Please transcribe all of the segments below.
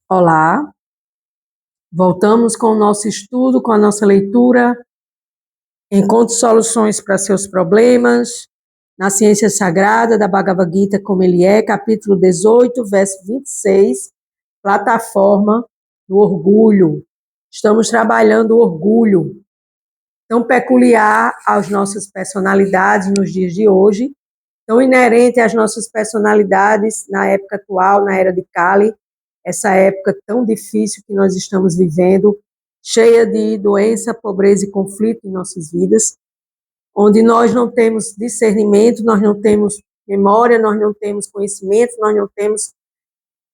Olá, voltamos com o nosso estudo, com a nossa leitura. Encontre soluções para seus problemas na ciência sagrada da Bhagavad Gita, como ele é, capítulo 18, verso 26, plataforma do orgulho. Estamos trabalhando o orgulho, tão peculiar às nossas personalidades nos dias de hoje, tão inerente às nossas personalidades na época atual, na era de Kali, essa época tão difícil que nós estamos vivendo, cheia de doença, pobreza e conflito em nossas vidas, onde nós não temos discernimento, nós não temos memória, nós não temos conhecimento, nós não temos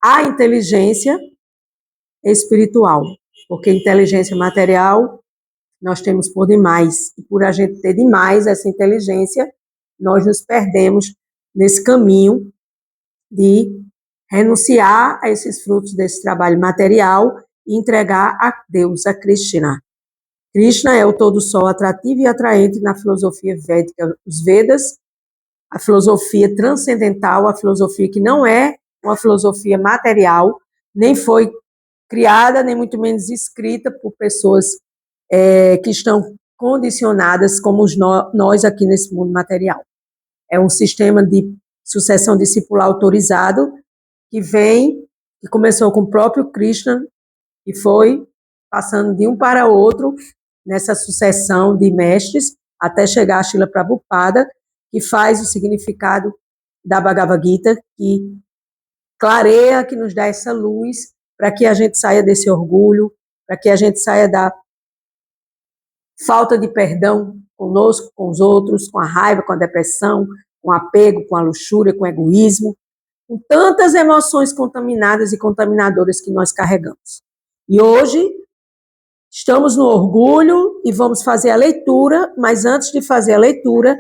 a inteligência espiritual, porque inteligência material nós temos por demais, e por a gente ter demais essa inteligência, nós nos perdemos nesse caminho de renunciar a esses frutos desse trabalho material e entregar a Deus, a Krishna. Krishna é o todo-sol atrativo e atraente na filosofia védica, os Vedas, a filosofia transcendental, a filosofia que não é uma filosofia material, nem foi criada, nem muito menos escrita por pessoas que estão condicionadas como nós aqui nesse mundo material. É um sistema de sucessão discipular autorizado que começou com o próprio Krishna e foi passando de um para outro nessa sucessão de mestres até chegar a Srila Prabhupada, que faz o significado da Bhagavad Gita, que clareia, que nos dá essa luz para que a gente saia desse orgulho, para que a gente saia da falta de perdão conosco, com os outros, com a raiva, com a depressão, com o apego, com a luxúria, com o egoísmo, com tantas emoções contaminadas e contaminadoras que nós carregamos. E hoje estamos no orgulho e vamos fazer a leitura, mas antes de fazer a leitura,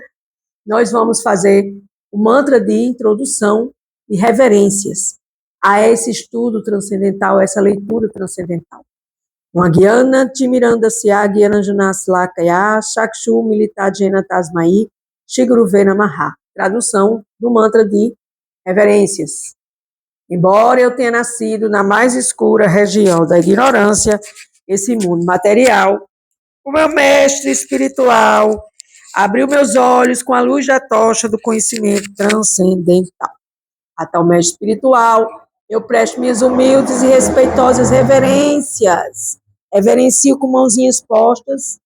nós vamos fazer o mantra de introdução e reverências a esse estudo transcendental, a essa leitura transcendental. Magyana Timiranda Syagya Ranjanas Lakaya Shakshu Militadjena Tasmai Shiguruvena Maha. Tradução do mantra de reverências. Embora eu tenha nascido na mais escura região da ignorância, esse mundo material, o meu mestre espiritual abriu meus olhos com a luz da tocha do conhecimento transcendental. A tal mestre espiritual, eu presto minhas humildes e respeitosas reverências. Reverencio com mãozinhas postas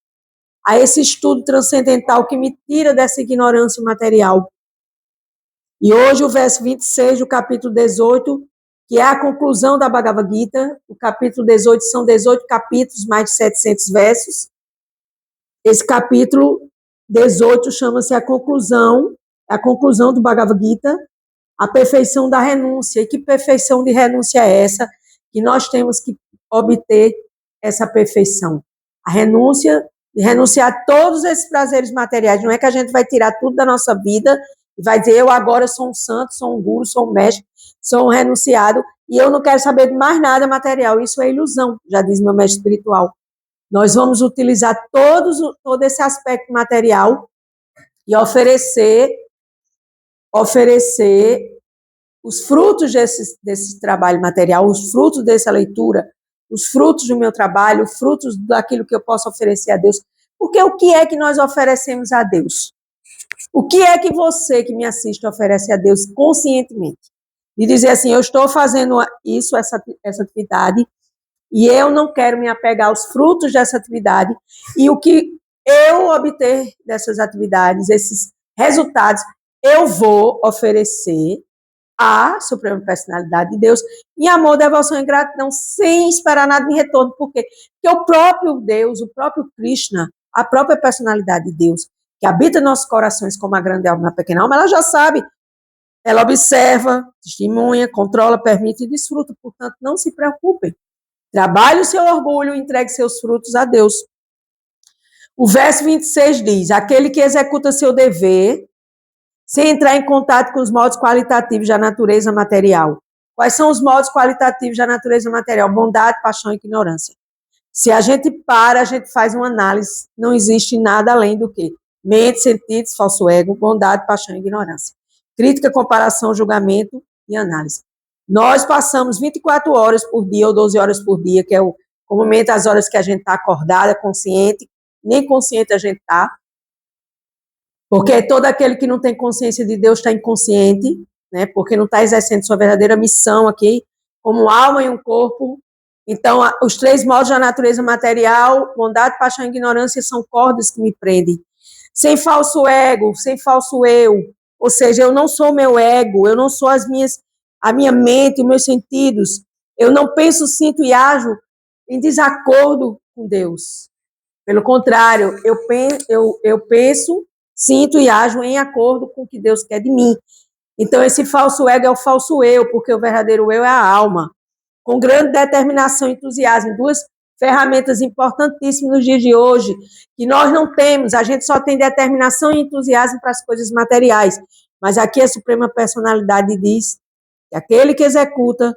a esse estudo transcendental que me tira dessa ignorância material. E hoje o verso 26 do capítulo 18, que é a conclusão da Bhagavad Gita, o capítulo 18 são 18 capítulos, mais de 700 versos. Esse capítulo 18 chama-se a conclusão do Bhagavad Gita, a perfeição da renúncia. E que perfeição de renúncia é essa? Que nós temos que obter essa perfeição. A renúncia, de renunciar a todos esses prazeres materiais. Não é que a gente vai tirar tudo da nossa vida e vai dizer, eu agora sou um santo, sou um guru, sou um mestre, sou um renunciado, e eu não quero saber de mais nada material. Isso é ilusão, já diz meu mestre espiritual. Nós vamos utilizar todo esse aspecto material e oferecer os frutos desse trabalho material, os frutos dessa leitura, os frutos do meu trabalho, os frutos daquilo que eu posso oferecer a Deus. Porque o que é que nós oferecemos a Deus? O que é que você que me assiste oferece a Deus conscientemente? De dizer assim, eu estou fazendo isso, essa atividade, e eu não quero me apegar aos frutos dessa atividade, e o que eu obter dessas atividades, esses resultados, eu vou oferecer à Suprema Personalidade de Deus em amor, devoção e gratidão, sem esperar nada em retorno. Por quê? Porque o próprio Deus, o próprio Krishna, a própria Personalidade de Deus, que habita em nossos corações como a grande alma e a pequena alma, ela já sabe, ela observa, testemunha, controla, permite e desfruta. Portanto, não se preocupem. Trabalhe o seu orgulho e entregue seus frutos a Deus. O verso 26 diz, aquele que executa seu dever sem entrar em contato com os modos qualitativos da natureza material. Quais são os modos qualitativos da natureza material? Bondade, paixão e ignorância. Se a gente para, a gente faz uma análise, não existe nada além do que mente, sentidos, falso ego, bondade, paixão e ignorância. Crítica, comparação, julgamento e análise. Nós passamos 24 horas por dia ou 12 horas por dia, que é comumente as horas que a gente está acordada, consciente, nem consciente a gente está, porque todo aquele que não tem consciência de Deus está inconsciente, né? Porque não está exercendo sua verdadeira missão aqui, como alma e um corpo. Então, os 3 modos da natureza material, bondade, paixão e ignorância, são cordas que me prendem. Sem falso ego, sem falso eu. Ou seja, eu não sou meu ego, eu não sou a minha mente, os meus sentidos. Eu não penso, sinto e ajo em desacordo com Deus. Pelo contrário, eu penso, sinto e ajo em acordo com o que Deus quer de mim. Então, esse falso ego é o falso eu, porque o verdadeiro eu é a alma. Com grande determinação e entusiasmo, 2 ferramentas importantíssimas nos dias de hoje, que nós não temos, a gente só tem determinação e entusiasmo para as coisas materiais. Mas aqui a Suprema Personalidade diz que aquele que executa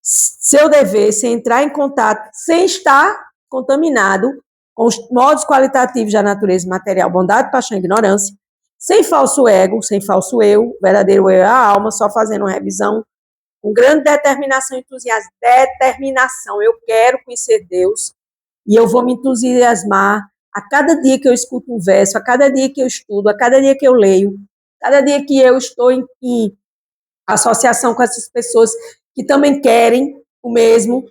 seu dever sem entrar em contato, sem estar contaminado com os modos qualitativos da natureza material, bondade, paixão e ignorância, sem falso ego, sem falso eu, verdadeiro eu é a alma, só fazendo uma revisão, com grande determinação e entusiasmo. Determinação, eu quero conhecer Deus e eu vou me entusiasmar a cada dia que eu escuto um verso, a cada dia que eu estudo, a cada dia que eu leio, cada dia que eu estou em associação com essas pessoas que também querem o mesmo.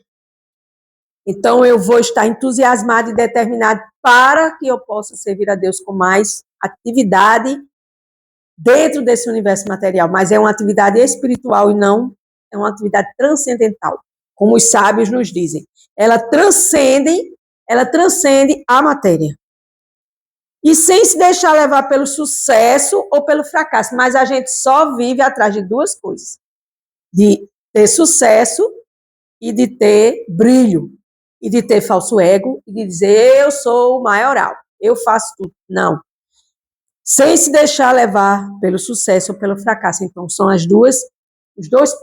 Então, eu vou estar entusiasmado e determinado para que eu possa servir a Deus com mais atividade dentro desse universo material, mas é uma atividade espiritual e não é uma atividade transcendental, como os sábios nos dizem. Ela transcende a matéria. E sem se deixar levar pelo sucesso ou pelo fracasso, mas a gente só vive atrás de 2 coisas: de ter sucesso e de ter brilho, e de ter falso ego, e de dizer, eu sou o maioral, eu faço tudo. Não. Sem se deixar levar pelo sucesso ou pelo fracasso. Então, são os 2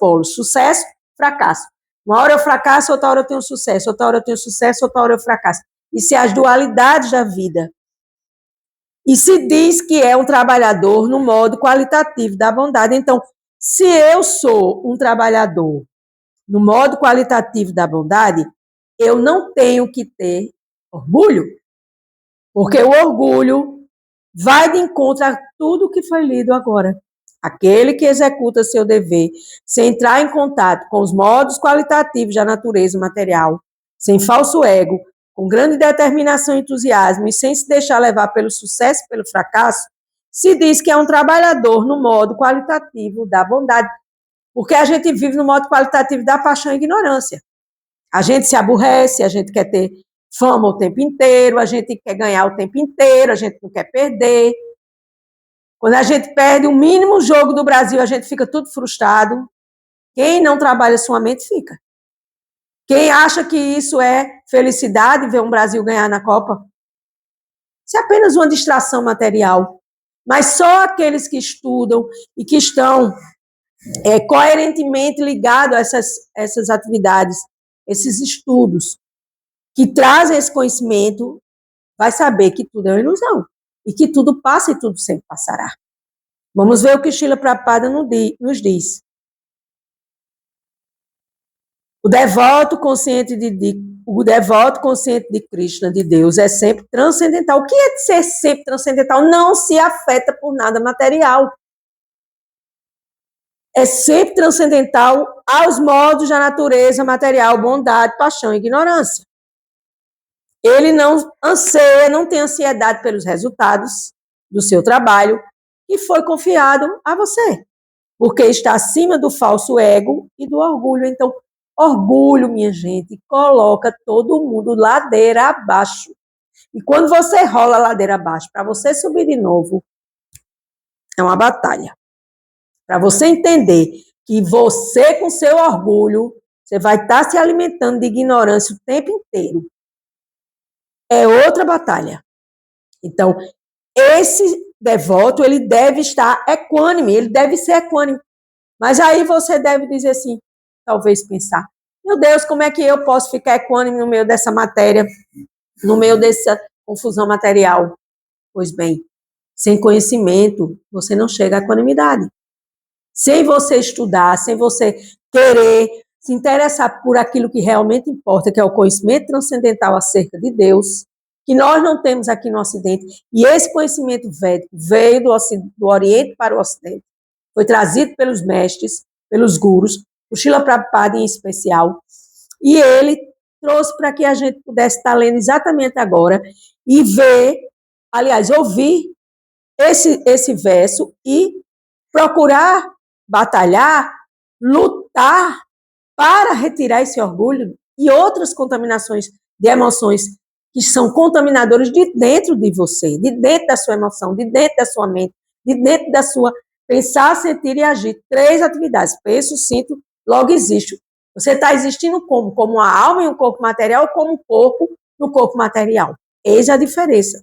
polos, sucesso, fracasso. Uma hora eu fracasso, outra hora eu tenho sucesso, outra hora eu tenho sucesso, outra hora eu fracasso. Isso é as dualidades da vida. E se diz que é um trabalhador no modo qualitativo da bondade. Então, se eu sou um trabalhador no modo qualitativo da bondade, eu não tenho que ter orgulho, porque o orgulho vai de encontro a tudo que foi lido agora. Aquele que executa seu dever sem entrar em contato com os modos qualitativos da natureza material, sem falso ego, com grande determinação e entusiasmo e sem se deixar levar pelo sucesso e pelo fracasso, se diz que é um trabalhador no modo qualitativo da bondade, porque a gente vive no modo qualitativo da paixão e ignorância. A gente se aborrece, a gente quer ter fama o tempo inteiro, a gente quer ganhar o tempo inteiro, a gente não quer perder. Quando a gente perde o mínimo jogo do Brasil, a gente fica tudo frustrado. Quem não trabalha sua mente fica. Quem acha que isso é felicidade, ver um Brasil ganhar na Copa? Isso é apenas uma distração material. Mas só aqueles que estudam e que estão coerentemente ligados a essas atividades, esses estudos, que trazem esse conhecimento, vai saber que tudo é uma ilusão. E que tudo passa e tudo sempre passará. Vamos ver o que Srila Prabhupada nos diz. O devoto consciente de Krishna, de Deus, é sempre transcendental. O que é ser sempre transcendental? Não se afeta por nada material. É sempre transcendental aos modos da natureza material, bondade, paixão e ignorância. Ele não anseia, não tem ansiedade pelos resultados do seu trabalho que foi confiado a você, porque está acima do falso ego e do orgulho. Então, orgulho, minha gente, coloca todo mundo ladeira abaixo. E quando você rola ladeira abaixo, para você subir de novo, é uma batalha. Para você entender que você, com seu orgulho, você vai estar se alimentando de ignorância o tempo inteiro. É outra batalha. Então, esse devoto, ele deve estar equânime, ele deve ser equânime. Mas aí você deve dizer assim, talvez pensar, meu Deus, como é que eu posso ficar equânime no meio dessa matéria, no meio dessa confusão material? Pois bem, sem conhecimento, você não chega à equanimidade. Sem você estudar, sem você querer, se interessar por aquilo que realmente importa, que é o conhecimento transcendental acerca de Deus, que nós não temos aqui no Ocidente, e esse conhecimento védico veio do Oriente para o Ocidente, foi trazido pelos mestres, pelos gurus, o Srila Prabhupada em especial, e ele trouxe para que a gente pudesse estar lendo exatamente agora e ver, aliás, ouvir esse verso e procurar batalhar, lutar para retirar esse orgulho e outras contaminações de emoções que são contaminadoras de dentro de você, de dentro da sua emoção, de dentro da sua mente, de dentro da sua pensar, sentir e agir. 3 atividades. Penso, sinto, logo existo. Você está existindo como? Como uma alma em um corpo material ou como um corpo no corpo material? Eis a diferença.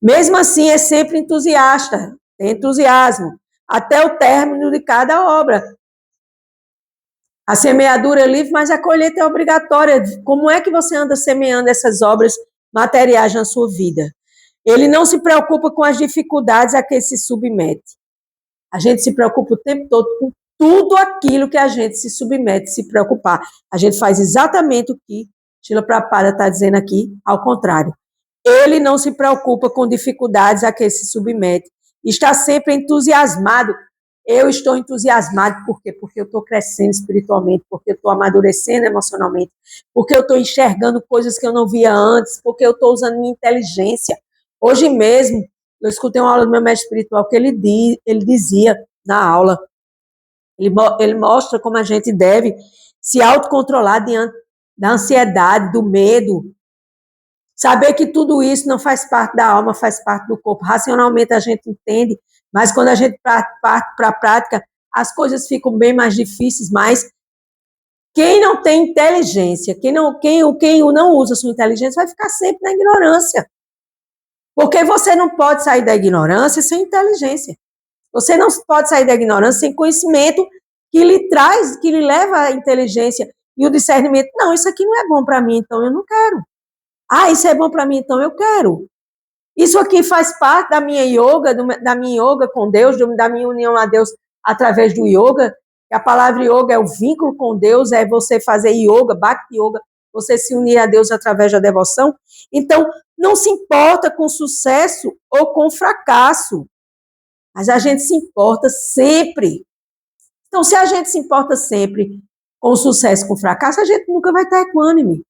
Mesmo assim, é sempre entusiasta, tem entusiasmo, até o término de cada obra. A semeadura é livre, mas a colheita é obrigatória. Como é que você anda semeando essas obras materiais na sua vida? Ele não se preocupa com as dificuldades a que se submete. A gente se preocupa o tempo todo com tudo aquilo que a gente se submete, se preocupar. A gente faz exatamente o que Srila Prabhupada está dizendo aqui, ao contrário. Ele não se preocupa com dificuldades a que se submete. Está sempre entusiasmado. Eu estou entusiasmado por quê? Porque eu estou crescendo espiritualmente, porque eu estou amadurecendo emocionalmente, porque eu estou enxergando coisas que eu não via antes, porque eu estou usando minha inteligência. Hoje mesmo, eu escutei uma aula do meu mestre espiritual que ele dizia na aula, ele mostra como a gente deve se autocontrolar diante da ansiedade, do medo, saber que tudo isso não faz parte da alma, faz parte do corpo. Racionalmente a gente entende, mas quando a gente parte para a prática, as coisas ficam bem mais difíceis, mas quem não tem inteligência, quem não usa sua inteligência, vai ficar sempre na ignorância. Porque você não pode sair da ignorância sem inteligência. Você não pode sair da ignorância sem conhecimento que lhe traz, que lhe leva à inteligência e o discernimento. Não, isso aqui não é bom para mim, então eu não quero. Ah, isso é bom para mim, então eu quero. Isso aqui faz parte da minha yoga com Deus, da minha união a Deus através do yoga. A palavra yoga é o vínculo com Deus, é você fazer yoga, bhakti yoga, você se unir a Deus através da devoção. Então, não se importa com sucesso ou com fracasso, mas a gente se importa sempre. Então, se a gente se importa sempre com sucesso e com fracasso, a gente nunca vai estar equânime.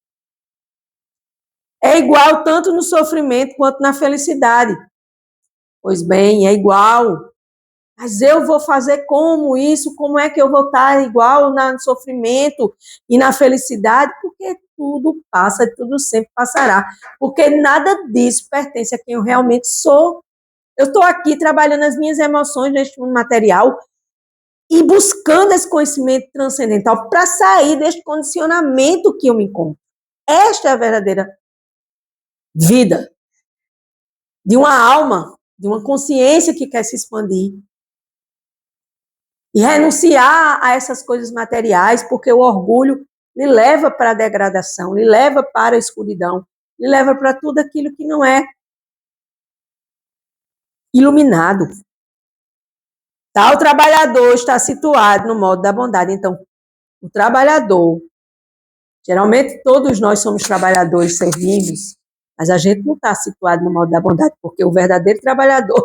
É igual tanto no sofrimento quanto na felicidade. Pois bem, é igual. Mas eu vou fazer como isso? Como é que eu vou estar igual no sofrimento e na felicidade? Porque tudo passa, tudo sempre passará. Porque nada disso pertence a quem eu realmente sou. Eu estou aqui trabalhando as minhas emoções neste mundo material e buscando esse conhecimento transcendental para sair deste condicionamento que eu me encontro. Esta é a verdadeira vida de uma alma, de uma consciência que quer se expandir. E renunciar a essas coisas materiais, porque o orgulho lhe leva para a degradação, lhe leva para a escuridão, lhe leva para tudo aquilo que não é iluminado. Tal trabalhador está situado no modo da bondade. Então, o trabalhador, geralmente todos nós somos trabalhadores, servimos, mas a gente não está situado no modo da bondade, porque o verdadeiro trabalhador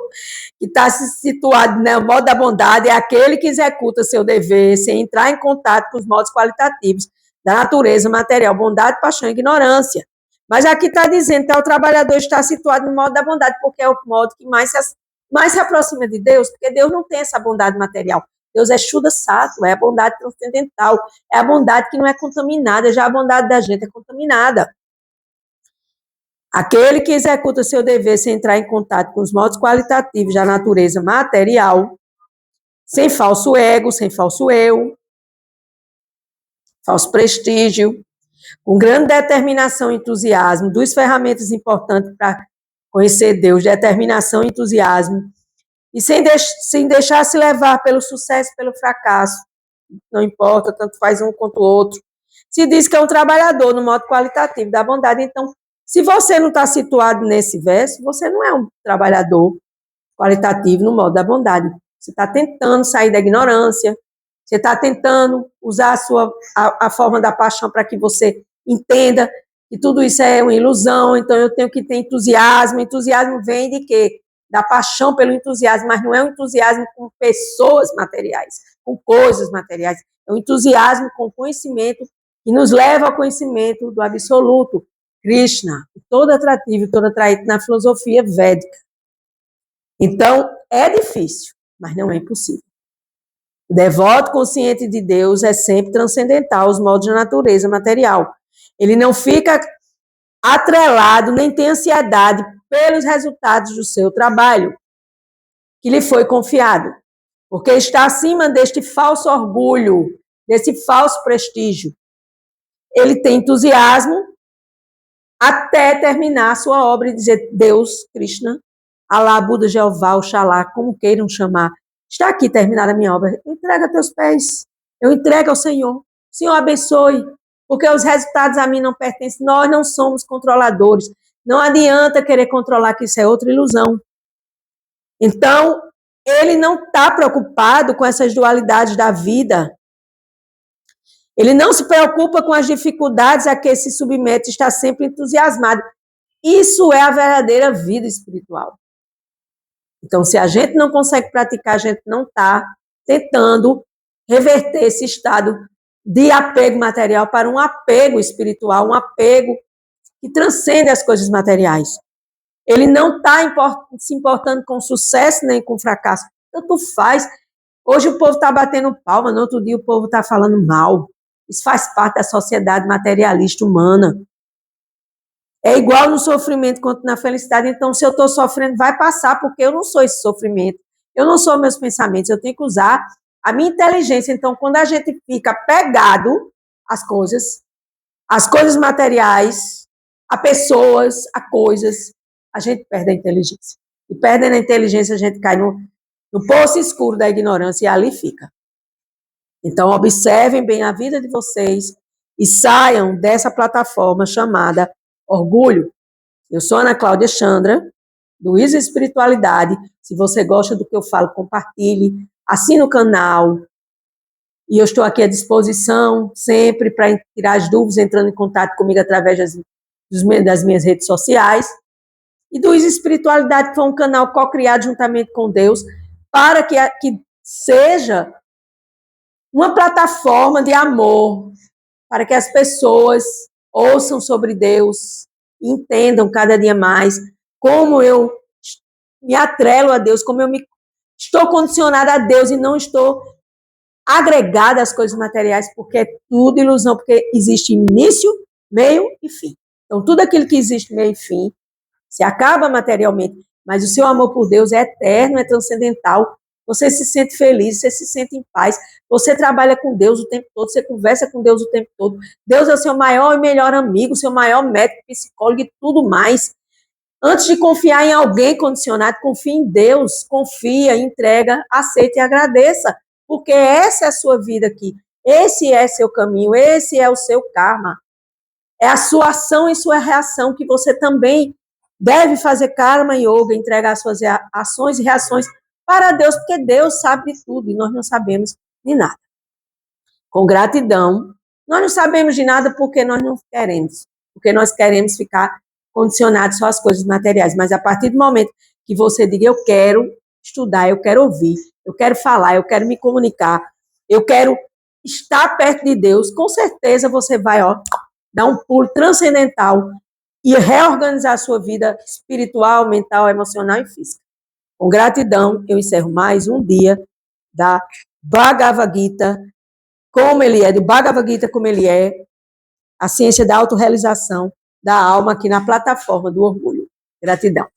que está situado no modo da bondade é aquele que executa seu dever sem entrar em contato com os modos qualitativos da natureza material, bondade, paixão e ignorância. Mas aqui está dizendo que o trabalhador está situado no modo da bondade, porque é o modo que mais se aproxima de Deus, porque Deus não tem essa bondade material. Deus é Shuddha Sattva, é a bondade transcendental, é a bondade que não é contaminada, já a bondade da gente é contaminada. Aquele que executa seu dever sem entrar em contato com os modos qualitativos da natureza material, sem falso ego, sem falso eu, falso prestígio, com grande determinação e entusiasmo, duas ferramentas importantes para conhecer Deus, determinação e entusiasmo, e sem deixar se levar pelo sucesso, pelo fracasso, não importa, tanto faz um quanto o outro. Se diz que é um trabalhador no modo qualitativo da bondade, então, se você não está situado nesse verso, você não é um trabalhador qualitativo no modo da bondade. Você está tentando sair da ignorância, Você está tentando usar a forma da paixão para que você entenda que tudo isso é uma ilusão, então eu tenho que ter entusiasmo. Entusiasmo vem de quê? Da paixão pelo entusiasmo, mas não é um entusiasmo com pessoas materiais, com coisas materiais. É um entusiasmo com conhecimento que nos leva ao conhecimento do absoluto, Krishna, todo atrativo, todo atraído na filosofia védica. Então, é difícil, mas não é impossível. O devoto consciente de Deus é sempre transcendental aos modos da natureza material. Ele não fica atrelado, nem tem ansiedade pelos resultados do seu trabalho, que lhe foi confiado, porque está acima deste falso orgulho, desse falso prestígio. Ele tem entusiasmo até terminar a sua obra e dizer: Deus, Krishna, Alá, Buda, Jeová, Oxalá, como queiram chamar, está aqui terminada a minha obra, entrega a teus pés, eu entrego ao Senhor, o Senhor abençoe, porque os resultados a mim não pertencem, nós não somos controladores, não adianta querer controlar, que isso é outra ilusão. Então, ele não está preocupado com essas dualidades da vida, ele não se preocupa com as dificuldades a que se submete, está sempre entusiasmado. Isso é a verdadeira vida espiritual. Então, se a gente não consegue praticar, a gente não está tentando reverter esse estado de apego material para um apego espiritual, um apego que transcende as coisas materiais. Ele não está se importando com sucesso nem com fracasso. Tanto faz. Hoje o povo está batendo palma, no outro dia o povo está falando mal. Isso faz parte da sociedade materialista humana. É igual no sofrimento quanto na felicidade. Então, se eu estou sofrendo, vai passar, porque eu não sou esse sofrimento. Eu não sou meus pensamentos. Eu tenho que usar a minha inteligência. Então, quando a gente fica pegado às coisas materiais, a pessoas, a coisas, a gente perde a inteligência. E perdendo a inteligência, a gente cai no poço escuro da ignorância e ali fica. Então, observem bem a vida de vocês e saiam dessa plataforma chamada orgulho. Eu sou Ana Cláudia Chandra, do Isa Espiritualidade. Se você gosta do que eu falo, compartilhe, assine o canal. E eu estou aqui à disposição sempre para tirar as dúvidas, entrando em contato comigo através das minhas redes sociais. E do Isa Espiritualidade, que foi um canal co-criado juntamente com Deus, para que seja uma plataforma de amor, para que as pessoas ouçam sobre Deus, entendam cada dia mais como eu me atrelo a Deus, como eu estou condicionada a Deus e não estou agregada às coisas materiais, porque é tudo ilusão, porque existe início, meio e fim. Então, tudo aquilo que existe meio e fim se acaba materialmente, mas o seu amor por Deus é eterno, é transcendental. Você se sente feliz, você se sente em paz, você trabalha com Deus o tempo todo, você conversa com Deus o tempo todo. Deus é o seu maior e melhor amigo, seu maior médico, psicólogo e tudo mais. Antes de confiar em alguém condicionado, confie em Deus, confia, entrega, aceita e agradeça, porque essa é a sua vida aqui, esse é seu caminho, esse é o seu karma. É a sua ação e sua reação que você também deve fazer karma yoga, entregar suas ações e reações para Deus, porque Deus sabe de tudo e nós não sabemos de nada. Com gratidão, nós não sabemos de nada porque nós não queremos, porque nós queremos ficar condicionados só às coisas materiais, mas a partir do momento que você diga: eu quero estudar, eu quero ouvir, eu quero falar, eu quero me comunicar, eu quero estar perto de Deus, com certeza você vai dar um pulo transcendental e reorganizar a sua vida espiritual, mental, emocional e física. Com gratidão, eu encerro mais um dia da Bhagavad Gita, como ele é, do Bhagavad Gita como ele é, a ciência da autorrealização da alma aqui na plataforma do orgulho. Gratidão.